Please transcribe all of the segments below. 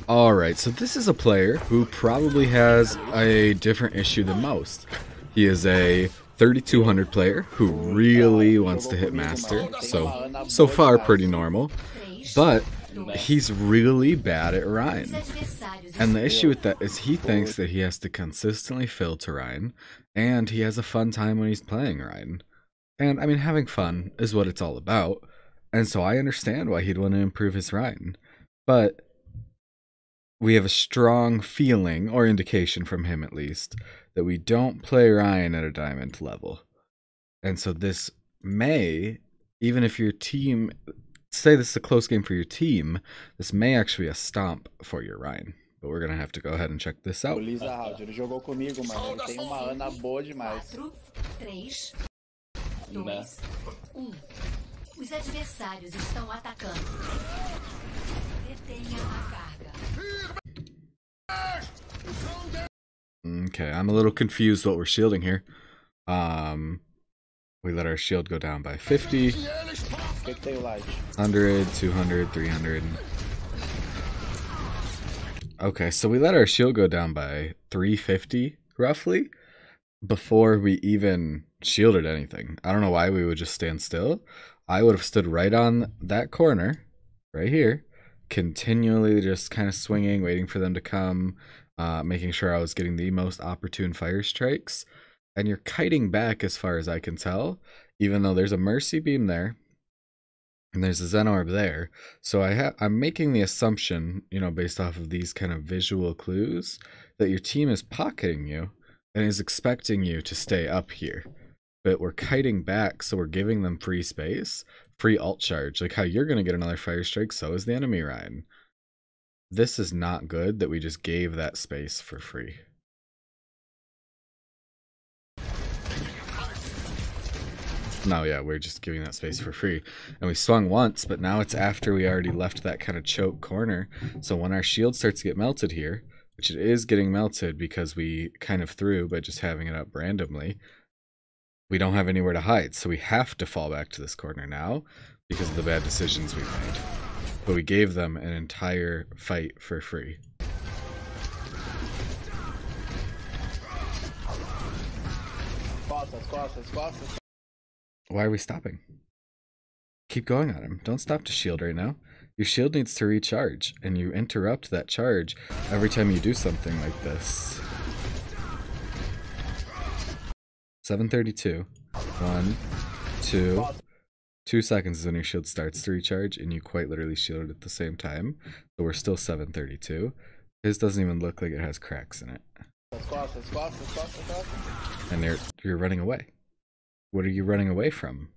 Alright, so this is a player who probably has a different issue than most. He is a 3200 player who really wants to hit master, so far pretty normal, but he's really bad at Rein. And the issue with that is he thinks that he has to consistently filter Rein, and he has a fun time when he's playing Rein. And I mean, having fun is what it's all about, and so I understand why he'd want to improve his Rein. But we have a strong feeling, or indication from him at least, that we don't play Rein at a diamond level. And so this may, even if your team, say this is a close game for your team, this may actually be a stomp for your Rein. But we're going to have to go ahead and check this out. Ele jogou comigo, mano. Ele tem uma Ana boa demais. 4, 3, 2, 1. Os adversários estão atacando. Detenha a carga. Okay, I'm a little confused what we're shielding here. We let our shield go down by 50, 100, 200, 300. Okay, so we let our shield go down by 350, roughly, before we even shielded anything. I don't know why we would just stand still. I would have stood right on that corner, right here, continually just kind of swinging, waiting for them to come, making sure I was getting the most opportune fire strikes. And you're kiting back as far as I can tell, even though there's a Mercy Beam there, and there's a Zen Orb there. So I'm making the assumption, you know, based off of these kind of visual clues, that your team is pocketing you and is expecting you to stay up here. But we're kiting back, so we're giving them free space, free alt charge. Like how you're going to get another fire strike, so is the enemy Rein. This is not good that we just gave that space for free. No, yeah, we're just giving that space for free. And we swung once, but now it's after we already left that kind of choke corner. So when our shield starts to get melted here, which it is getting melted because we kind of threw by just having it up randomly, we don't have anywhere to hide. So we have to fall back to this corner now because of the bad decisions we made. But we gave them an entire fight for free. Why are we stopping? Keep going on him. Don't stop to shield right now. Your shield needs to recharge, and you interrupt that charge every time you do something like this. 732. 1, 2. 2 seconds is when your shield starts to recharge, and you quite literally shielded at the same time. So we're still 732. His doesn't even look like it has cracks in it. And you're running away. What are you running away from?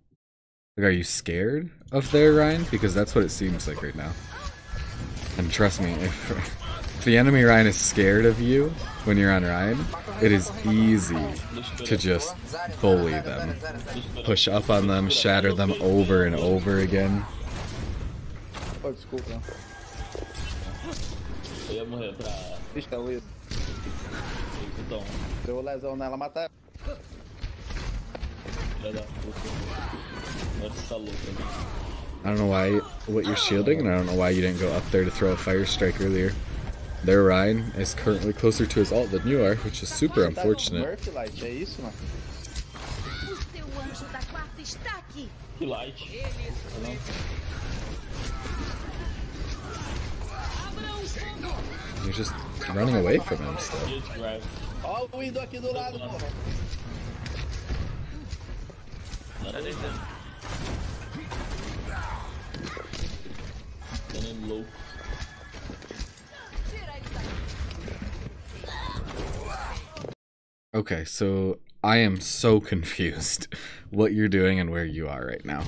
Like, are you scared of their Rein? Because that's what it seems like right now. And trust me, if the enemy Rein is scared of you when you're on Rein, it is easy to just bully them. Push up on them, shatter them over and over again. Oh, desculpa. Eu ia morrer pra... Deu lesão nela, mata ela. I don't know what you're shielding, and I don't know why you didn't go up there to throw a fire strike earlier. Their Rein is currently closer to his ult than you are, which is super unfortunate. You're just running away from him still. Okay, so I am so confused what you're doing and where you are right now.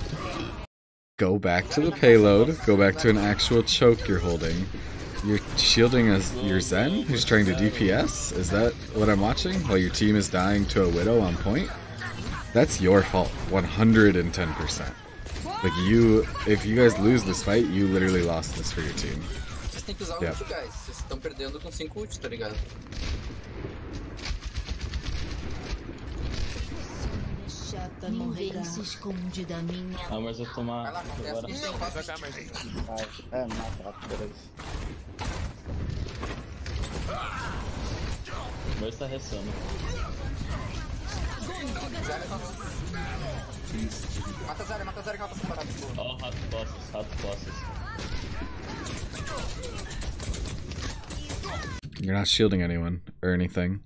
Go back to the payload, go back to an actual choke you're holding. You're shielding your Zen who's trying to DPS? Is that what I'm watching? While your team is dying to a Widow on point? That's your fault, 110%. Like if you guys lose this fight, you literally lost this for your team. Vocês têm que usar ult, guys. Vocês estão perdendo com 5 ult, tá ligado? Ninguém se esconde da minha. Ah, mas eu vou tomar. Vai lá, Agora. vai cá, mas... É, mata, beleza. meu está restando. Mata a Zarya que ela tá separada. Ó, rato costas. You're not shielding anyone or anything.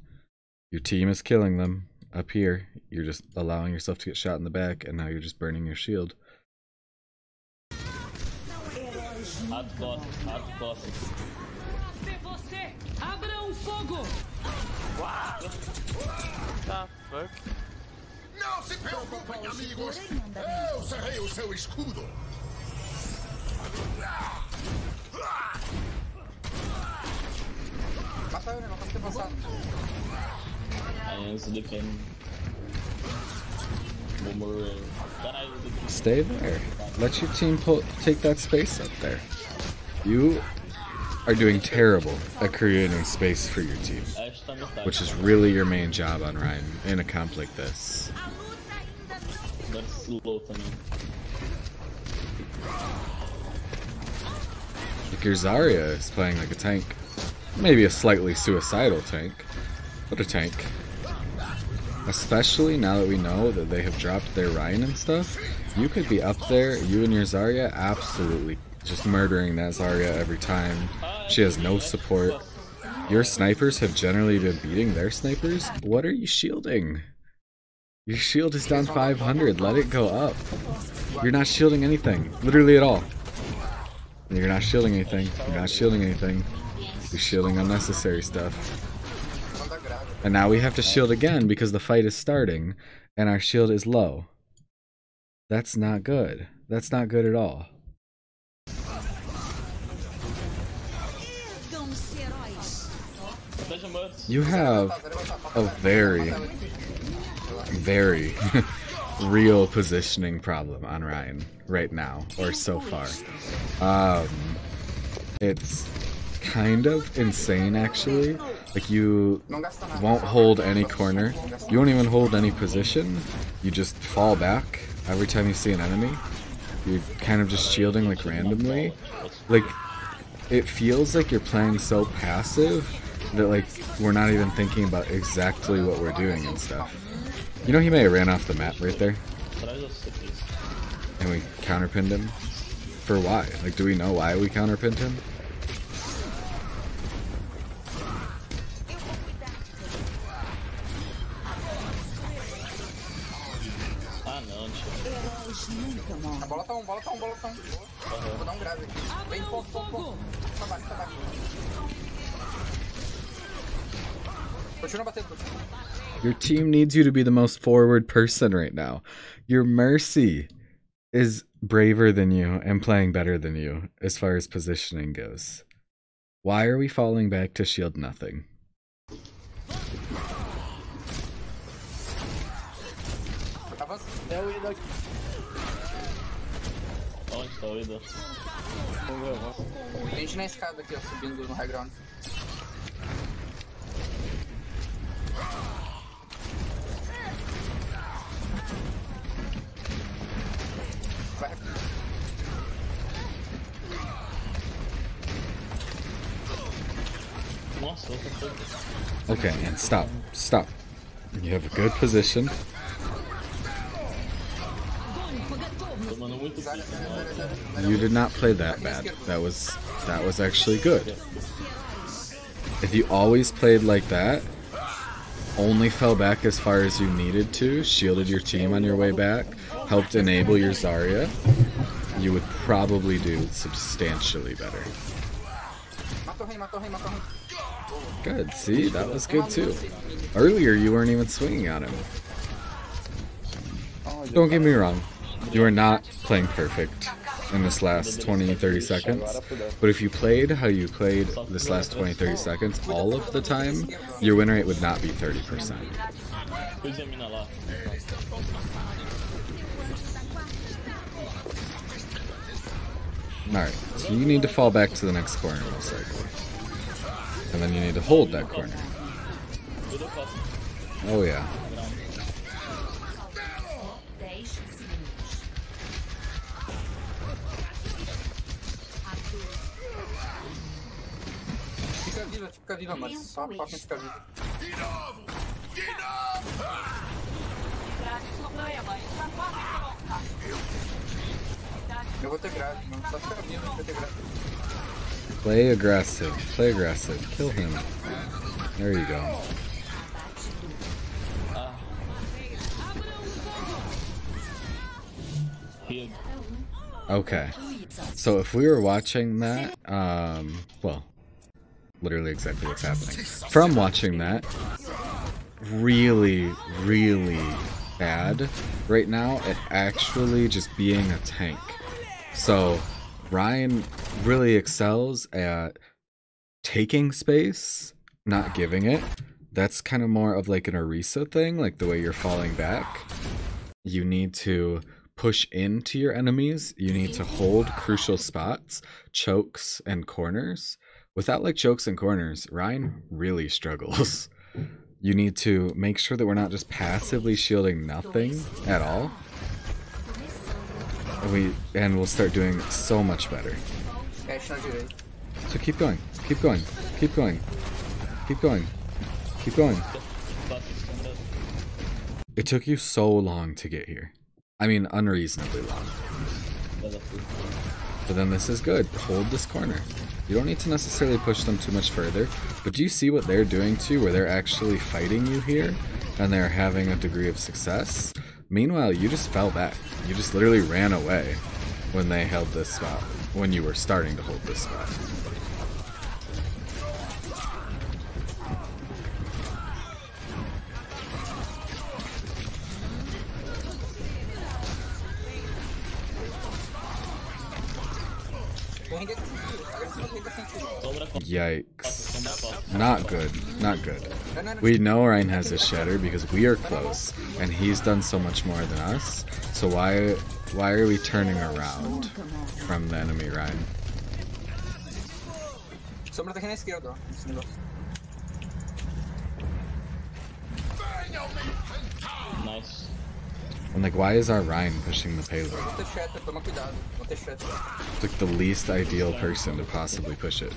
Your team is killing them up here. You're just allowing yourself to get shot in the back, and now you're just burning your shield. Rato costas. Você, abram fogo! Tá, fuck. Não se preocupem, amigos! Eu serei o seu escudo! Mata ele, não tá muito avançado. Aí antes do que morrer. Caralho, Stay there. Let your team take that space up there. You are doing terrible at creating space for your team, acho que tá metade. which is really your main job on Rein in a comp like this. Agora slow também. Like your Zarya is playing like a tank. Maybe a slightly suicidal tank, but a tank. Especially now that we know that they have dropped their Rein and stuff, you could be up there, you and your Zarya, absolutely just murdering that Zarya every time. She has no support. Your snipers have generally been beating their snipers. What are you shielding? Your shield is down 500, let it go up. You're not shielding anything, literally at all. You're not shielding anything, you're not shielding anything. You're shielding unnecessary stuff. And now we have to shield again because the fight is starting and our shield is low. That's not good. That's not good at all. You have a very, very real positioning problem on Rein right now, or so far. It's kind of insane, actually. Like, you won't hold any corner. You won't even hold any position. You just fall back every time you see an enemy. You're kind of just shielding, like, randomly. Like, it feels like you're playing so passive that, like, we're not even thinking about exactly what we're doing and stuff. You know, he may have ran off the map right there. And we counterpinned him. For why? Like, do we know why we counterpinned him? A bola tá um. Vou dar um grave aqui. Vem, fogo. Tá baixo. Continua batendo. Your team needs you to be the most forward person right now. Your Mercy is braver than you and playing better than you as far as positioning goes. Why are we falling back to shield nothing? É o Ida aqui. Onde tá o Ida? Tem gente na escada aqui, ó, subindo no high ground. Vai. Nossa, outra coisa. Okay, man, stop. You have a good position. Tomando muito pico. You did not play that bad. That was actually good. If you always played like that, only fell back as far as you needed to, shielded your team on your way back, helped enable your Zarya, you would probably do substantially better. Good, see, that was good too. Earlier you weren't even swinging on him. Don't get me wrong, you are not playing perfect in this last 20-30 seconds, but if you played how you played this last 20-30 seconds all of the time, your win rate would not be 30%. Coisa a mina lá. Alright, so you need to fall back to the next corner most likely. And then you need to hold that corner. Oh yeah. Fica viva, mas só foca em ficar viva. De novo! De novo! Eu vou ter grave, mano. Só fica vindo, vai ter grave. Play aggressive. Play aggressive. Kill him. There you go. Healed. Okay. So if we were watching that, well, literally exactly what's happening. From watching that, really, really bad right now at actually just being a tank. So Rein really excels at taking space, not giving it. That's kind of more of like an Orisa thing, like the way you're falling back. You need to push into your enemies. You need to hold crucial spots, chokes, and corners. Without like chokes and corners, Rein really struggles. You need to make sure that we're not just passively shielding nothing at all. And we'll start doing so much better. So keep going, keep going, keep going, keep going, keep going. It took you so long to get here. I mean, unreasonably long. But then this is good. Hold this corner. You don't need to necessarily push them too much further. But do you see what they're doing to you, where they're actually fighting you here? And they're having a degree of success? Meanwhile, you just fell back. You just literally ran away when they held this spot. When you were starting to hold this spot. Yikes. Not good. Not good. We know Rein has his shatter because we are close, and he's done so much more than us. So why are we turning around from the enemy Rein? Sombra tá aqui na esquerda, ó. Esse negócio. Nice. And like, why is our Rein pushing the payload? Vou ter shatter, toma cuidado. Vou ter shatter. It's like the least ideal person to possibly push it.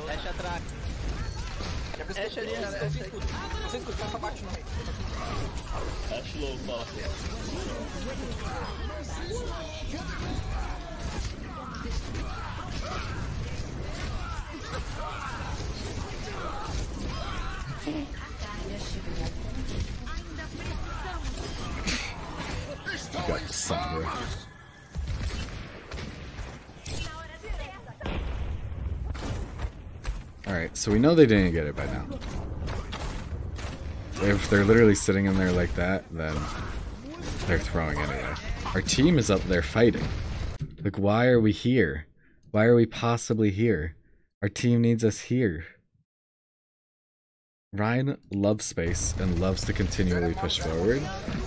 Dash atrás. Dash ali, Você escuta, só bate no meio. Ash low, fala. Got the Sombra. Alright, so we know they didn't get it by now. If they're literally sitting in there like that, then they're throwing anyway. Our team is up there fighting. Like, why are we here? Why are we possibly here? Our team needs us here. Rein loves space and loves to continually push forward,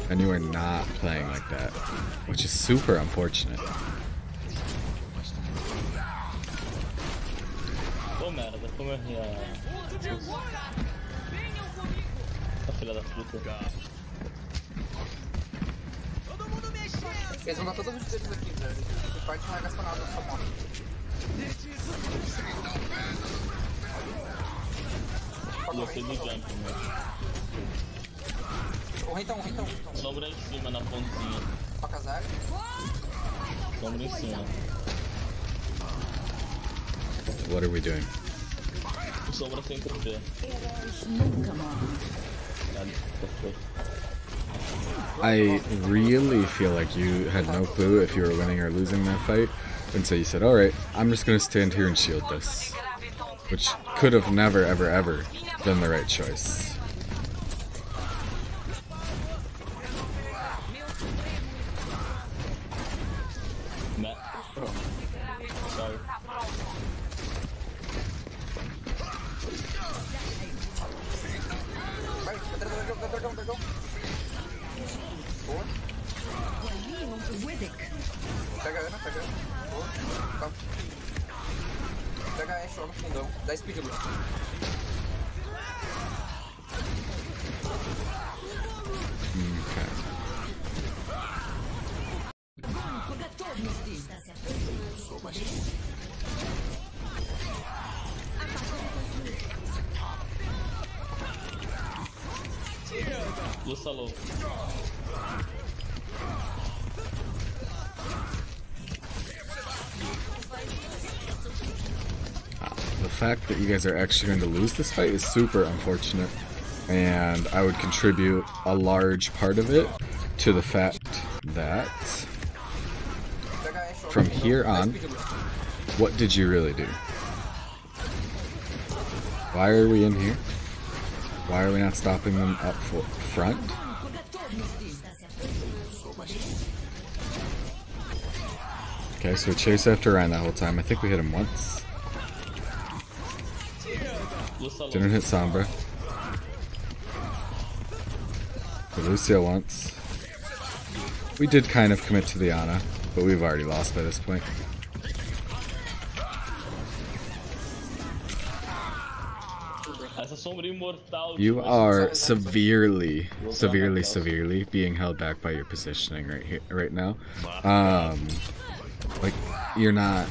and you are not playing like that, which is super unfortunate. Pô, merda, como eu ri a filha da puta. Eles vão dar todos os deles aqui, velho. O fight não vai gastar nada, só morre. Gostei do jump, mano. O Rein tá um. Sombra em cima, na pontinha. Pra casar. Sombra em cima. What are we doing? Sombra sem TP. I really feel like you had no clue if you were winning or losing that fight, and so you said, alright, I'm just gonna stand here and shield this. Which could have never, ever, ever been the right choice. Matt. Sorry. Vai, dragão. Boa. Pega a Ana. Boa. Tá. Pega a Ashe lá no fundão. Dá speed loop. Lussa low. The fact that you guys are actually going to lose this fight is super unfortunate, and I would contribute a large part of it to the fact that from here on, what did you really do? Why are we in here? Why are we not stopping them up front? Okay, so we chase after Rein that whole time. I think we hit him once. Didn't hit Sombra. Hit Lucio once. We did kind of commit to the Ana, but we've already lost by this point. You are severely being held back by your positioning right now. Like, you're not,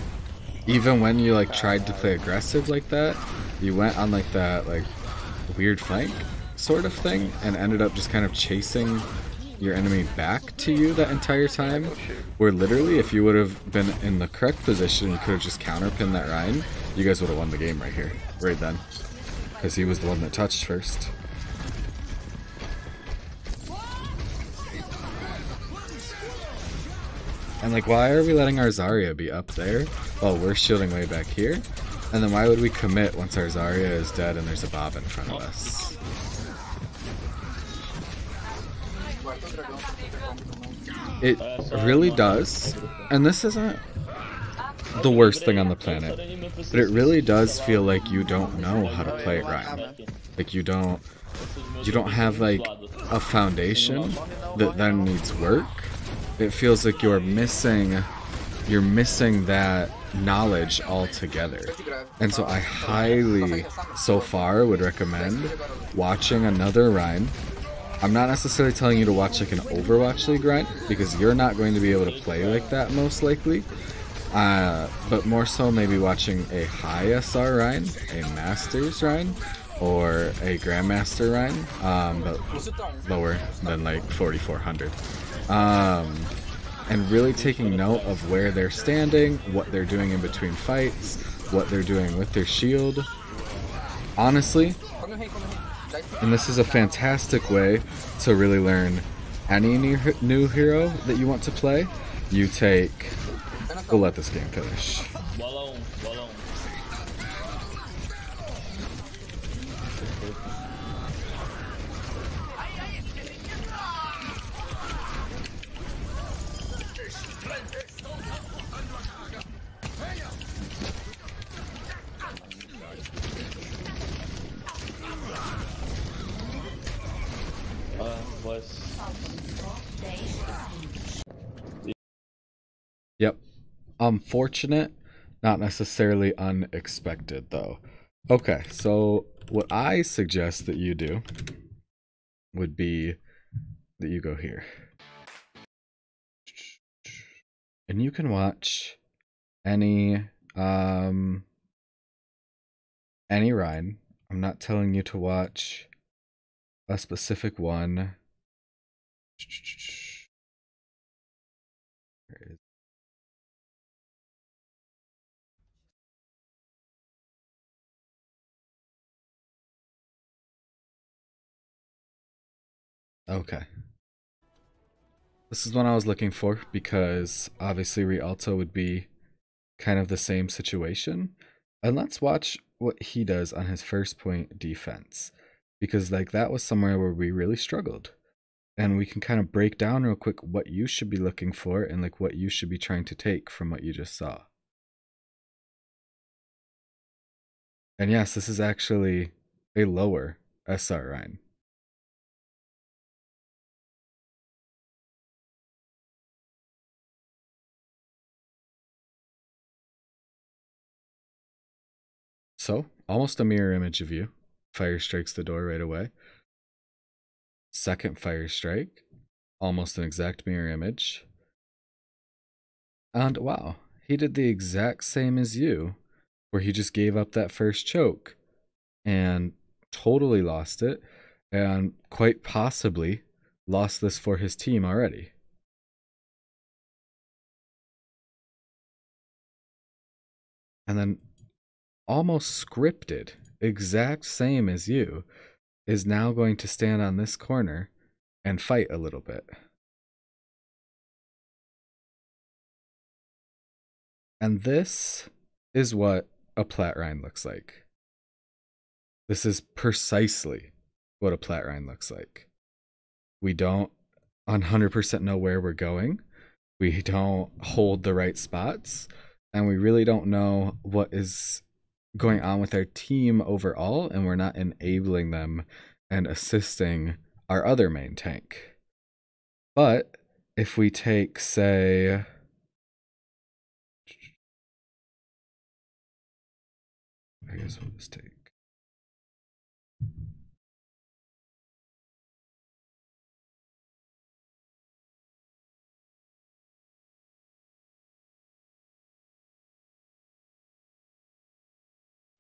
even when you like tried to play aggressive like that, you went on like that like weird flank sort of thing and ended up just kind of chasing your enemy back to you that entire time, where literally if you would have been in the correct position, you could have just counterpinned that Rein. You guys would have won the game right here, right then, because he was the one that touched first. And like, why are we letting our Zarya be up there while we're shielding way back here? And then why would we commit once our Zarya is dead and there's a Bob in front of us? It really does, and this isn't the worst thing on the planet, but it really does feel like you don't know how to play it right. Like you don't have like a foundation that then needs work. It feels like you're missing that knowledge altogether. And so I highly, so far, would recommend watching another Rein. I'm not necessarily telling you to watch like an Overwatch League Rein, because you're not going to be able to play like that most likely. But more so maybe watching a high SR Rein, a Masters Rein, or a Grandmaster Rein, but lower than like 4400. And really taking note of where they're standing, what they're doing in between fights, what they're doing with their shield. Honestly, and this is a fantastic way to really learn any new hero that you want to play. You take... We'll let this game finish. Yep. Unfortunate, not necessarily unexpected though. Okay, so what I suggest that you do would be that you go here. And you can watch any Rein. I'm not telling you to watch a specific one. Okay. This is what I was looking for, because obviously Rialto would be kind of the same situation. And let's watch what he does on his first point defense, because like that was somewhere where we really struggled. And we can kind of break down real quick what you should be looking for and like what you should be trying to take from what you just saw. And yes, this is actually a lower SR Rein. So, almost a mirror image of you. Fire strikes the door right away. Second fire strike. Almost an exact mirror image. And wow, he did the exact same as you, where he just gave up that first choke and totally lost it. and quite possibly lost this for his team already. And then almost scripted, exact same as you, is now going to stand on this corner and fight a little bit. And this is what a plat Rein looks like. This is precisely what a plat Rein looks like. We don't 100% know where we're going. We don't hold the right spots. And we really don't know what is going on with our team overall. And we're not enabling them and assisting our other main tank. But if we take, say, I guess we'll just take.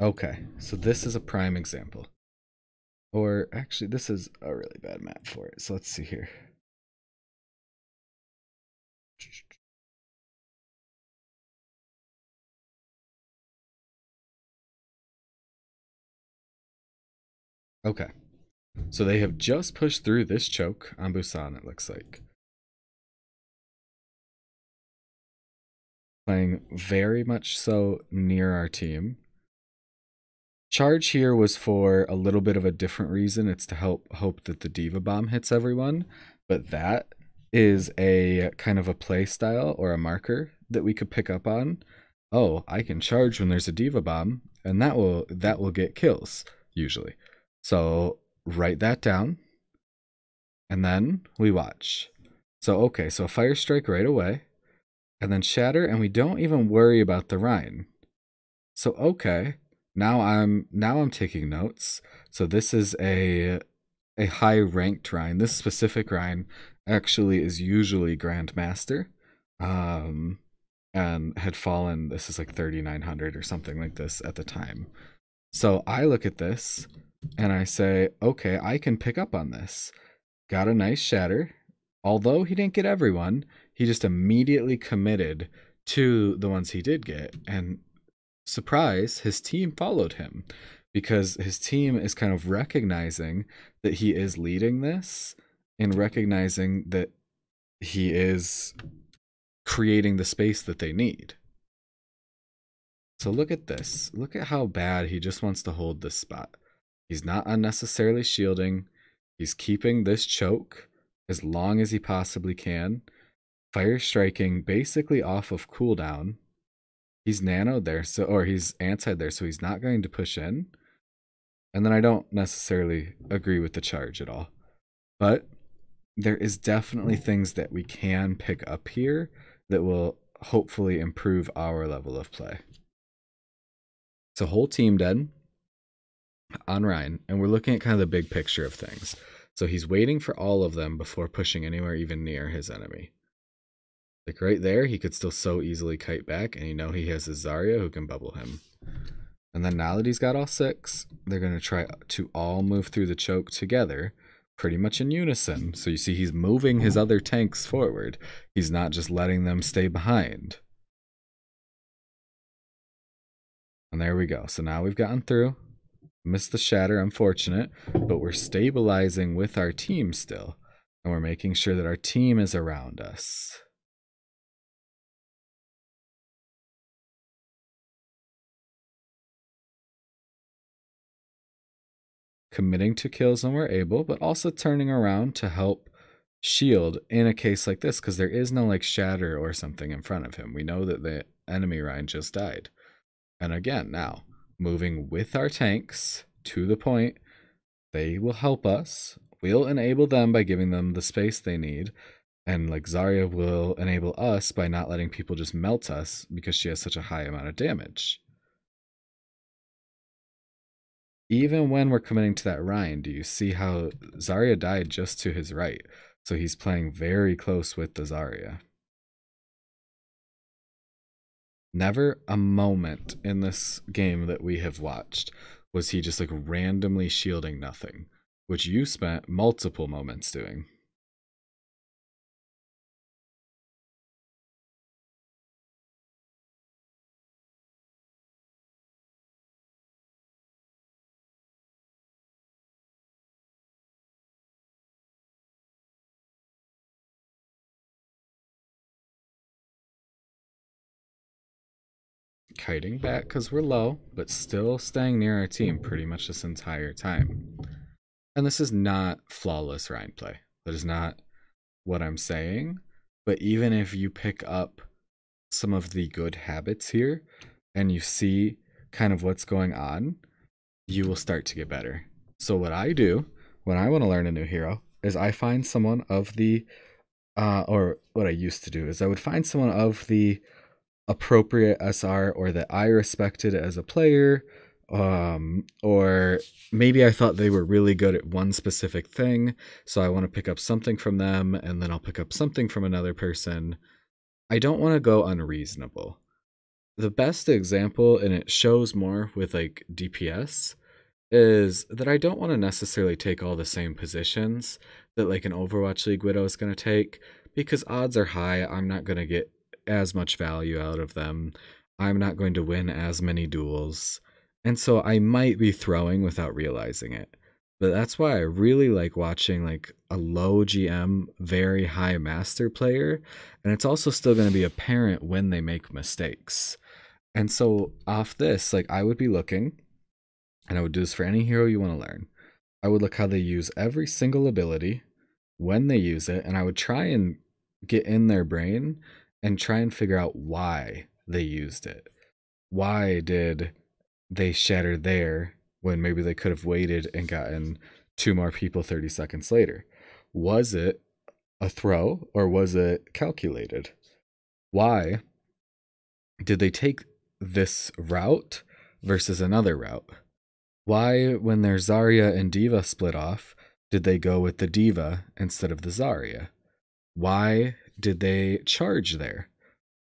Okay, so this is a prime example. Or actually, this is a really bad map for it. So let's see here. Okay, so they have just pushed through this choke on Busan, it looks like. Playing very much so near our team. Charge here was for a little bit of a different reason. It's to hope that the Diva Bomb hits everyone. But that is a kind of a play style or a marker that we could pick up on. Oh, I can charge when there's a Diva Bomb, and that will get kills, usually. So write that down, and then we watch. So okay, so Fire Strike right away, and then Shatter, and we don't even worry about the Rein. So okay, now I'm taking notes. So this is a high ranked Rein. This specific Rein actually is usually Grandmaster, and had fallen. This is like 3,900 or something like this at the time. So I look at this and I say, okay, I can pick up on this. Got a nice Shatter. Although he didn't get everyone, he just immediately committed to the ones he did get. And surprise, his team followed him because his team is kind of recognizing that he is leading this and recognizing that he is creating the space that they need. So look at this. Look at how bad he just wants to hold this spot. He's not unnecessarily shielding. He's keeping this choke as long as he possibly can. Fire striking basically off of cooldown. He's nanoed there, or he's anti there, so he's not going to push in. And then I don't necessarily agree with the charge at all. But there is definitely things that we can pick up here that will hopefully improve our level of play. So whole team dead on Rein, and we're looking at kind of the big picture of things. So he's waiting for all of them before pushing anywhere even near his enemy. Like right there, he could still so easily kite back, and you know he has his Zarya who can bubble him. And then now that he's got all 6, they're going to try to all move through the choke together, pretty much in unison. So you see he's moving his other tanks forward. He's not just letting them stay behind. And there we go. So now we've gotten through. Missed the Shatter, unfortunate, but we're stabilizing with our team still. And we're making sure that our team is around us. Committing to kills when we're able, but also turning around to help shield in a case like this, because there is no like Shatter or something in front of him. We know that the enemy Rein just died. And again, now, moving with our tanks to the point, they will help us. We'll enable them by giving them the space they need. And like Zarya will enable us by not letting people just melt us because she has such a high amount of damage. Even when we're committing to that Rein, do you see how Zarya died just to his right? So he's playing very close with the Zarya. Never a moment in this game that we have watched was he just like randomly shielding nothing. which you spent multiple moments doing. Kiting back because we're low, but still staying near our team pretty much this entire time. And this is not flawless Rein play. That is not what I'm saying. But even if you pick up some of the good habits here and you see kind of what's going on, you will start to get better. So what I do when I want to learn a new hero is I find someone of the, or what I used to do is I would find someone of the appropriate SR or that I respected as a player, or maybe I thought they were really good at one specific thing, so I want to pick up something from them and then I'll pick up something from another person. I don't want to go unreasonable. The best example, and it shows more with like DPS, is that I don't want to necessarily take all the same positions that like an Overwatch League Widow is going to take, because odds are high I'm not going to get as much value out of them. I'm not going to win as many duels. And so I might be throwing without realizing it. But that's why I really like watching like a low GM, very high master player. And it's also still going to be apparent when they make mistakes. And so off this, like I would be looking, and I would do this for any hero you want to learn. I would look how they use every single ability, when they use it, and I would try and get in their brain and try and figure out why they used it. Why did they shatter there when maybe they could have waited and gotten 2 more people 30 seconds later? Was it a throw or was it calculated? Why did they take this route versus another route? Why, when their Zarya and Diva split off, did they go with the Diva instead of the Zarya? Why did they charge there?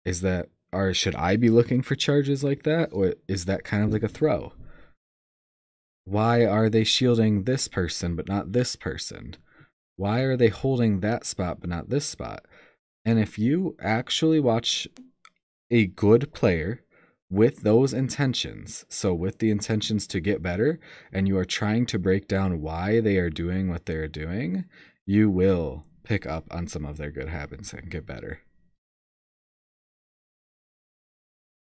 Is that, or should I be looking for charges like that? Or is that kind of like a throw? Why are they shielding this person but not this person? Why are they holding that spot but not this spot? And if you actually watch a good player with those intentions, so with the intentions to get better, and you are trying to break down why they are doing what they're doing, you will pick up on some of their good habits and get better.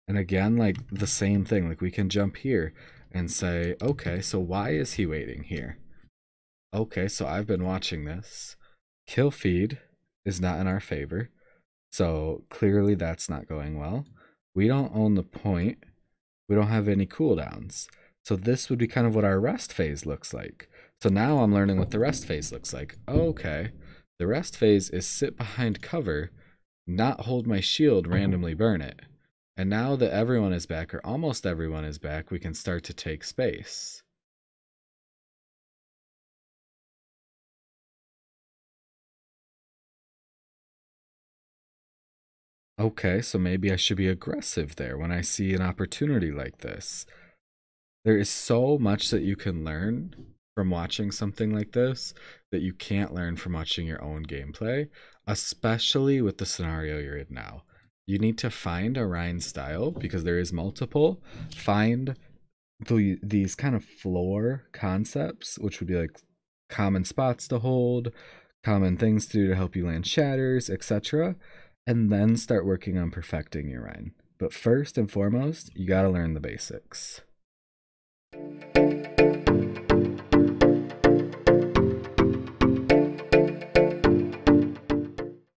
And again, like the same thing, like we can jump here and say, okay, so why is he waiting here? Okay, so I've been watching this. Kill feed is not in our favor, so clearly that's not going well. We don't own the point. We don't have any cooldowns. So this would be kind of what our rest phase looks like. So now I'm learning what the rest phase looks like. Okay, the rest phase is sit behind cover, not hold my shield, randomly burn it. And now that everyone is back, or almost everyone is back, we can start to take space. Okay, so maybe I should be aggressive there when I see an opportunity like this. There is so much that you can learn from watching something like this that you can't learn from watching your own gameplay, especially with the scenario you're in now. You need to find a Rein style, because there is multiple. Find these kind of floor concepts, which would be like common spots to hold, common things to do to help you land shatters, etc. And then start working on perfecting your Rein. But first and foremost, you gotta learn the basics.